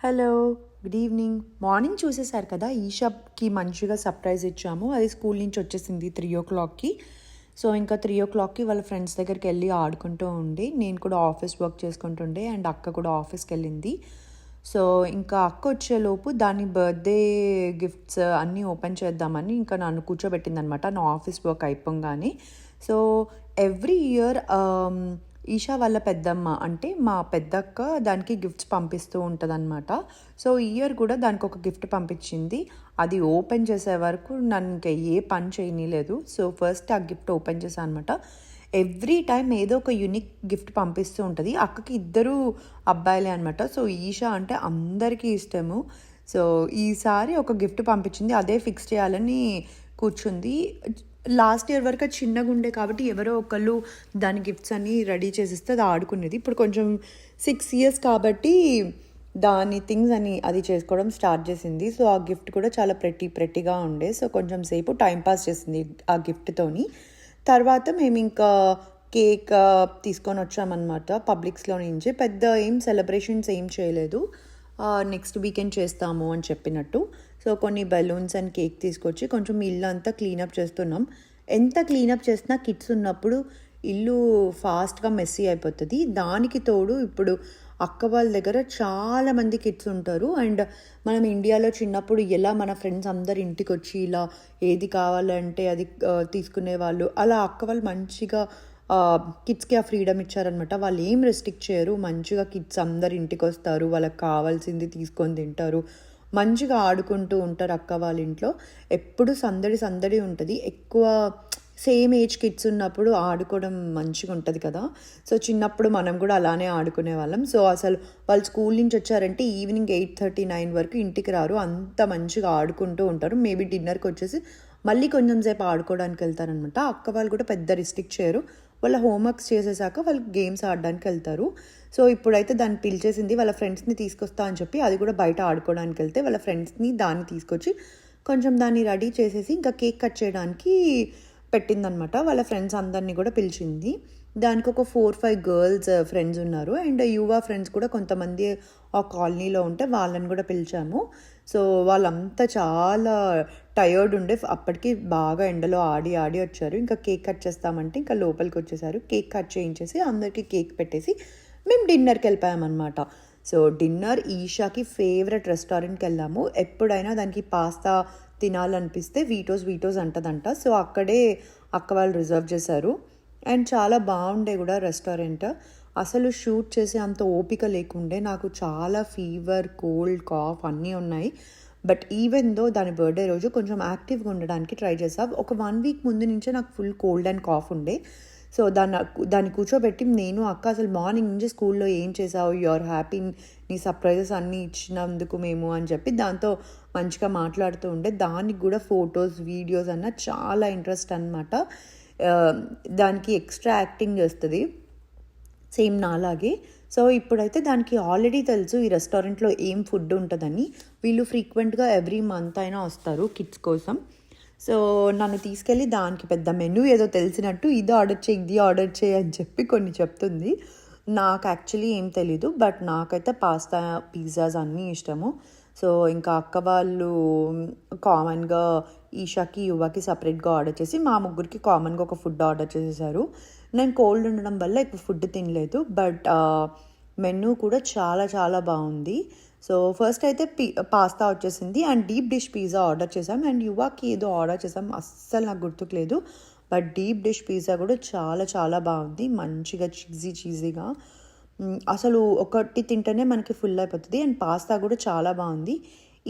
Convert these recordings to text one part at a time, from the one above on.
Hello, good evening. Morning చూసేశారు కదా, ఈషాకి మంచిగా surprise ఇచ్చాము. అది స్కూల్ నుంచి వచ్చేసింది 3:00కి. సో ఇంకా 3:00కి వాళ్ళ ఫ్రెండ్స్ దగ్గరికి వెళ్ళి ఆడుకుంటూ ఉండి, నేను కూడా ఆఫీస్ వర్క్ చేసుకుంటుండే అండ్ అక్క కూడా ఆఫీస్కి వెళ్ళింది. సో ఇంకా అక్క వచ్చేలోపు దాని బర్త్డే గిఫ్ట్స్ అన్నీ ఓపెన్ చేద్దామని ఇంకా నన్ను కూర్చోబెట్టింది అనమాట, నా ఆఫీస్ వర్క్ అయిపోగానే. సో ఎవ్రీ ఇయర్ ఈషా వాళ్ళ పెద్దమ్మ అంటే మా పెద్దక్క దానికి గిఫ్ట్స్ పంపిస్తూ ఉంటుందన్నమాట. సో ఈ ఇయర్ కూడా దానికి ఒక గిఫ్ట్ పంపించింది. అది ఓపెన్ చేసే వరకు నన్ను ఇంకా ఏ పని చేయనీయలేదు. సో ఫస్ట్ ఆ గిఫ్ట్ ఓపెన్ చేశాను అనమాట. ఎవ్రీ టైం ఏదో ఒక యూనిక్ గిఫ్ట్ పంపిస్తూ ఉంటుంది. అక్కకి ఇద్దరు అబ్బాయిలే అనమాట. సో ఈషా అంటే అందరికీ ఇష్టము. సో ఈసారి ఒక గిఫ్ట్ పంపించింది, అదే ఫిక్స్ చేయాలని కూర్చుంది. లాస్ట్ ఇయర్ వరకు అది చిన్నగా ఉండే కాబట్టి ఎవరో ఒకళ్ళు దాని గిఫ్ట్స్ అన్నీ రెడీ చేసిస్తే అది ఆడుకునేది. ఇప్పుడు కొంచెం 6 years కాబట్టి దాని థింగ్స్ అని అది చేసుకోవడం స్టార్ట్ చేసింది. సో ఆ గిఫ్ట్ కూడా చాలా ప్రెట్టీగా ఉండే. సో కొంచెం సేపు టైంపాస్ చేసింది ఆ గిఫ్ట్తోని. తర్వాత మేము ఇంకా కేక్ తీసుకొని వచ్చామన్నమాట పబ్లిక్స్లో నుంచి. పెద్ద ఏం సెలబ్రేషన్స్ ఏం చేయలేదు, నెక్స్ట్ వీకెండ్ చేస్తాము అని చెప్పినట్టు. సో కొన్ని బెలూన్స్ అండ్ కేక్ తీసుకొచ్చి కొంచెం ఇల్లు అంతా క్లీనప్ చేస్తున్నాం. ఎంత క్లీనప్ చేసినా కిడ్స్ ఉన్నప్పుడు ఇల్లు ఫాస్ట్గా మెస్సీ అయిపోతుంది. దానికి తోడు ఇప్పుడు అక్క వాళ్ళ దగ్గర చాలామంది కిడ్స్ ఉంటారు. అండ్ మనం ఇండియాలో చిన్నప్పుడు ఎలా మన ఫ్రెండ్స్ అందరు ఇంటికి వచ్చి ఇలా ఏది కావాలంటే అది తీసుకునే వాళ్ళు, అలా అక్క వాళ్ళు మంచిగా కిడ్స్కి ఆ ఫ్రీడమ్ ఇచ్చారనమాట. వాళ్ళు ఏం రెస్ట్రిక్ట్ చేయరు, మంచిగా కిడ్స్ అందరు ఇంటికి వస్తారు, వాళ్ళకి కావాల్సింది తీసుకొని తింటారు, మంచిగా ఆడుకుంటూ ఉంటారు. అక్క వాళ్ళ ఇంట్లో ఎప్పుడు సందడి ఉంటుంది. ఎక్కువ సేమ్ ఏజ్ కిడ్స్ ఉన్నప్పుడు ఆడుకోవడం మంచిగా ఉంటుంది కదా. సో చిన్నప్పుడు మనం కూడా అలానే ఆడుకునే వాళ్ళం. సో అసలు వాళ్ళు స్కూల్ నుంచి వచ్చారంటే ఈవినింగ్ 8:30-9 వరకు ఇంటికి రారు, అంత మంచిగా ఆడుకుంటూ ఉంటారు. మేబీ డిన్నర్కి వచ్చేసి మళ్ళీ కొంచెం సేపు ఆడుకోవడానికి వెళ్తారనమాట. అక్క వాళ్ళు కూడా పెద్ద రిస్ట్రిక్ట్ చేయరు, వాళ్ళ హోంవర్క్స్ చేసేసాక వాళ్ళు గేమ్స్ ఆడడానికి వెళ్తారు. సో ఇప్పుడైతే దాన్ని పిలిచేసింది, వాళ్ళ ఫ్రెండ్స్ని తీసుకొస్తా అని చెప్పి అది కూడా బయట ఆడుకోవడానికి వెళ్తే వాళ్ళ ఫ్రెండ్స్ని దాన్ని తీసుకొచ్చి కొంచెం దాన్ని రెడీ చేసేసి ఇంకా కేక్ కట్ చేయడానికి పెట్టిందనమాట. వాళ్ళ ఫ్రెండ్స్ అందరినీ కూడా పిలిచింది. దానికి ఒక 4-5 గర్ల్స్ ఫ్రెండ్స్ ఉన్నారు అండ్ యువ ఫ్రెండ్స్ కూడా కొంతమంది ఆ కాలనీలో ఉంటే వాళ్ళని కూడా పిలిచాము. సో వాళ్ళంతా చాలా టయర్డ్ ఉండే, అప్పటికి బాగా ఎండలో ఆడి వచ్చారు. ఇంకా కేక్ కట్ చేస్తామంటే ఇంకా లోపలికి వచ్చేసారు. కేక్ కట్ చేయించేసి అందరికీ కేక్ పెట్టేసి మేము డిన్నర్కి వెళ్ళిపోయామన్నమాట. సో డిన్నర్ ఈషాకి ఫేవరెట్ రెస్టారెంట్కి వెళ్ళాము. ఎప్పుడైనా దానికి పాస్తా తినాలనిపిస్తే వీటోస్ అంటదంట. సో అక్కడే అక్క వాళ్ళు రిజర్వ్ చేశారు అండ్ చాలా బాగుండే కూడా రెస్టారెంట్. అసలు షూట్ చేసే అంత ఓపిక లేకుండే, నాకు చాలా ఫీవర్, కోల్డ్, కాఫ్ అన్నీ ఉన్నాయి. బట్ ఈవెన్ దో దాని బర్త్డే రోజు కొంచెం యాక్టివ్గా ఉండడానికి ట్రై చేసాం. ఒక 1 week ముందు నుంచే నాకు ఫుల్ కోల్డ్ అండ్ కాఫ్ ఉండే. సో దాన్ని కూర్చోబెట్టి నేను అక్క అసలు మార్నింగ్ నుంచి స్కూల్లో ఏం చేసావు, యు ఆర్ హ్యాపీ, నీ సర్ప్రైజెస్ అన్నీ ఇచ్చినందుకు మేము అని చెప్పి దాంతో మంచిగా మాట్లాడుతూ ఉండే. దానికి కూడా ఫొటోస్, వీడియోస్ అన్న చాలా ఇంట్రెస్ట్ అనమాట. దానికి ఎక్స్ట్రా యాక్టింగ్ చేస్తుంది సేమ్ నాలాగే. సో ఇప్పుడైతే దానికి ఆల్రెడీ తెలుసు ఈ రెస్టారెంట్లో ఏం ఫుడ్ ఉంటుందని. వీళ్ళు ఫ్రీక్వెంట్గా ఎవ్రీ మంత్ అయినా వస్తారు కిడ్స్ కోసం. సో నన్ను తీసుకెళ్ళి దానికి పెద్ద మెనూ ఏదో తెలిసినట్టు ఇది ఆర్డర్ చేయి అని చెప్పి కొన్ని చెప్తుంది. నాకు యాక్చువల్లీ ఏం తెలీదు, బట్ నాకైతే పాస్తా, పిజ్జాస్ అన్నీ ఇష్టము. సో ఇంకా అక్క వాళ్ళు కామన్గా ఈషాకి, యువకి సపరేట్గా ఆర్డర్ చేసి మా ముగ్గురికి కామన్గా ఒక ఫుడ్ ఆర్డర్ చేసేసారు. నేను కోల్డ్ ఉండడం వల్ల ఎక్కువ ఫుడ్ తినలేదు, బట్ మెనూ కూడా చాలా బాగుంది. సో ఫస్ట్ అయితే పాస్తా వచ్చేసింది and deep dish pizza order చేసాం. అండ్ యువాకి ఏదో ఆర్డర్ చేసాం, అస్సలు నాకు గుర్తుకులేదు. బట్ డీప్ డిష్ పిజ్జా కూడా చాలా బాగుంది, మంచిగా చీజీగా. అసలు ఒకటి తింటేనే మనకి ఫుల్ అయిపోతుంది. అండ్ పాస్తా కూడా చాలా బాగుంది.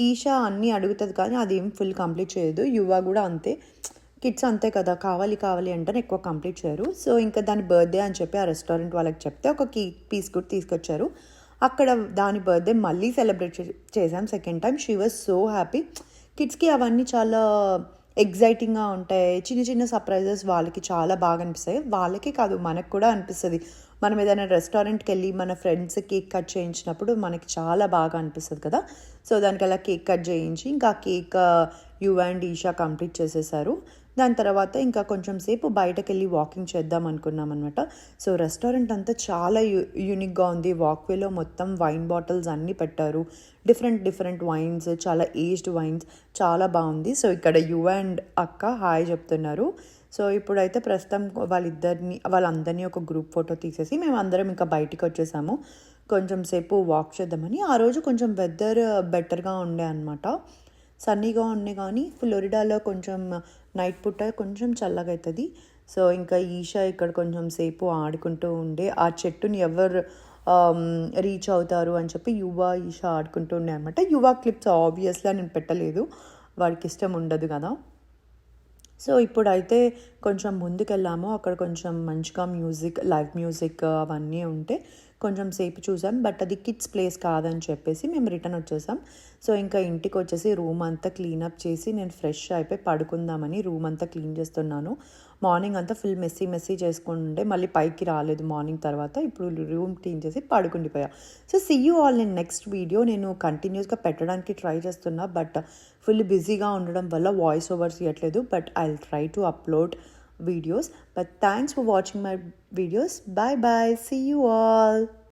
ఈషా అన్నీ అడుగుతుంది కానీ అదేం ఫుల్ కంప్లీట్ చేయదు. యువ కూడా అంతే, కిడ్స్ అంతే కదా, కావాలి అంటే ఎక్కువ కంప్లీట్ చేయరు. సో ఇంకా దాని బర్త్డే అని చెప్పి ఆ రెస్టారెంట్ వాళ్ళకి చెప్తే ఒక కేక్ పీస్ కూడా తీసుకొచ్చారు. అక్కడ దాని బర్త్డే మళ్ళీ సెలబ్రేట్ చేసాం second time. She was so happy. కిడ్స్కి అవన్నీ చాలా ఎగ్జైటింగ్గా ఉంటాయి. చిన్న సర్ప్రైజెస్ వాళ్ళకి చాలా బాగా అనిపిస్తాయి. వాళ్ళకే కాదు మనకు కూడా అనిపిస్తుంది. మనం ఏదైనా రెస్టారెంట్కి వెళ్ళి మన ఫ్రెండ్స్ కేక్ కట్ చేయించినప్పుడు మనకి చాలా బాగా అనిపిస్తుంది కదా. సో దానికి అలా కేక్ కట్ చేయించి ఇంకా cake you and Isha complete చేసేసారు. దాని తర్వాత ఇంకా కొంచెం సేపు బయటకెళ్ళి వాకింగ్ చేద్దాం అనుకున్నాం అనమాట. సో రెస్టారెంట్ అంతా చాలా యూనిక్గా ఉంది. వాక్వేలో మొత్తం వైన్ బాటిల్స్ అన్నీ పెట్టారు. డిఫరెంట్ వైన్స్, చాలా ఏజ్డ్ వైన్స్, చాలా బాగుంది. సో ఇక్కడ యువ అండ్ అక్క హాయ్ చెప్తున్నారు. సో ఇప్పుడైతే ప్రస్తుతం వాళ్ళందరినీ ఒక గ్రూప్ ఫోటో తీసేసి మేము అందరం ఇంకా బయటికి వచ్చేసాము కొంచెం సేపు వాక్ చేద్దామని. ఆ రోజు కొంచెం వెదర్ బెటర్గా ఉండే అనమాట, సన్నీగా ఉండే. కానీ ఫ్లోరిడాలో కొంచెం నైట్ పూట కొంచెం చల్లగా అవుతుంది. సో ఇంకా ఈషా ఇక్కడ కొంచెం సేపు ఆడుకుంటూ ఉండే. ఆ చెట్టుని ఎవరు రీచ్ అవుతారు అని చెప్పి ఈషా ఆడుకుంటూ ఉండే అనమాట. క్లిప్స్ ఆబ్వియస్గా నేను పెట్టలేదు, వాడికి ఇష్టం ఉండదు కదా. సో ఇప్పుడైతే కొంచెం ముందుకెళ్ళాము. అక్కడ కొంచెం మంచిగా లైవ్ మ్యూజిక్ అవన్నీ ఉంటే కొంచెం సేపు చూసాం. బట్ అది కిడ్స్ ప్లేస్ కాదని చెప్పేసి మేము రిటర్న్ వచ్చేసాం. సో ఇంకా ఇంటికి వచ్చేసి రూమ్ అంతా క్లీనప్ చేసి నేను ఫ్రెష్ అయిపోయి పడుకుందామని రూమ్ అంతా క్లీన్ చేస్తున్నాను. మార్నింగ్ అంతా ఫుల్ మెస్సీ చేసుకుంటే మళ్ళీ పైకి రాలేదు మార్నింగ్ తర్వాత. ఇప్పుడు రూమ్ క్లీన్ చేసి పడుకుండిపోయా. So see you all in next video. నేను కంటిన్యూస్గా పెట్టడానికి ట్రై చేస్తున్నా, బట్ ఫుల్ బిజీగా ఉండడం వల్ల వాయిస్ ఓవర్స్ ఇవ్వట్లేదు. But I will try to upload videos. But thanks for watching my videos. Bye bye, see you all.